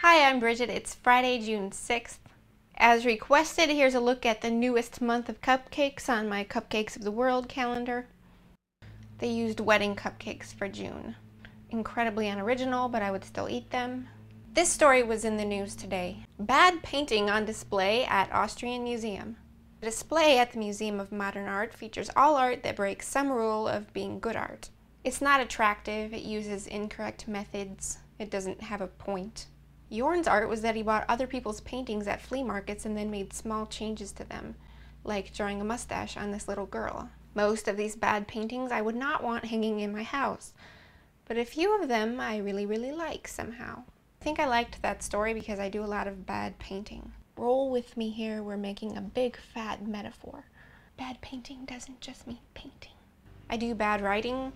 Hi, I'm Bridget. It's Friday, June 6th. As requested, here's a look at the newest month of cupcakes on my Cupcakes of the World calendar. They used wedding cupcakes for June. Incredibly unoriginal, but I would still eat them. This story was in the news today. Bad painting on display at Austrian Museum. The display at the Museum of Modern Art features all art that breaks some rule of being good art. It's not attractive, it uses incorrect methods, it doesn't have a point. Jorn's art was that he bought other people's paintings at flea markets and then made small changes to them, like drawing a mustache on this little girl. Most of these bad paintings I would not want hanging in my house, but a few of them I really like somehow. I think I liked that story because I do a lot of bad painting. Roll with me here, we're making a big fat metaphor. Bad painting doesn't just mean painting. I do bad writing.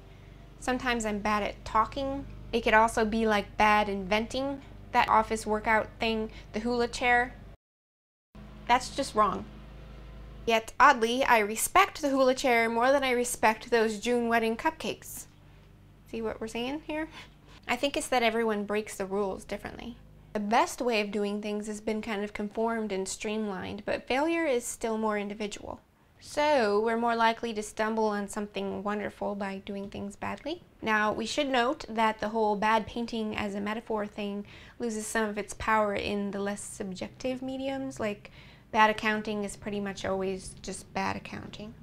Sometimes I'm bad at talking. It could also be like bad inventing. That office workout thing, the hula chair, that's just wrong. Yet, oddly, I respect the hula chair more than I respect those June wedding cupcakes. See what we're saying here? I think it's that everyone breaks the rules differently. The best way of doing things has been kind of conformed and streamlined, but failure is still more individual. So, we're more likely to stumble on something wonderful by doing things badly. Now, we should note that the whole bad painting as a metaphor thing loses some of its power in the less subjective mediums, like bad accounting is pretty much always just bad accounting.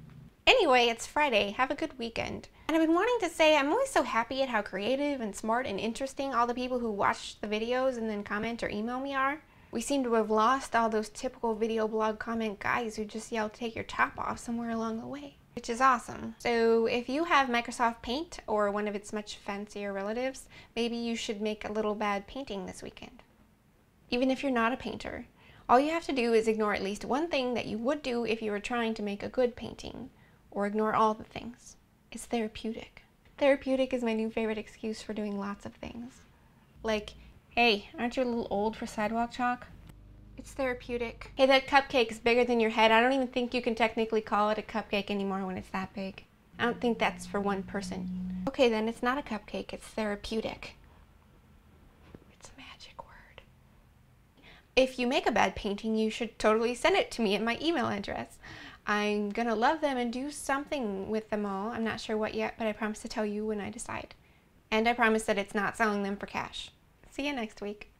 Anyway, it's Friday. Have a good weekend. And I've been wanting to say I'm always so happy at how creative and smart and interesting all the people who watch the videos and then comment or email me are. We seem to have lost all those typical video blog comment guys who just yell take your top off somewhere along the way, which is awesome. So if you have Microsoft Paint or one of its much fancier relatives, maybe you should make a little bad painting this weekend. Even if you're not a painter, all you have to do is ignore at least one thing that you would do if you were trying to make a good painting, or ignore all the things. It's therapeutic. Therapeutic is my new favorite excuse for doing lots of things. Like, hey, aren't you a little old for sidewalk chalk? It's therapeutic. Hey, that cupcake's bigger than your head. I don't even think you can technically call it a cupcake anymore when it's that big. I don't think that's for one person. Okay, then it's not a cupcake, it's therapeutic. It's a magic word. If you make a bad painting, you should totally send it to me at my email address. I'm gonna love them and do something with them all. I'm not sure what yet, but I promise to tell you when I decide. And I promise that it's not selling them for cash. See you next week.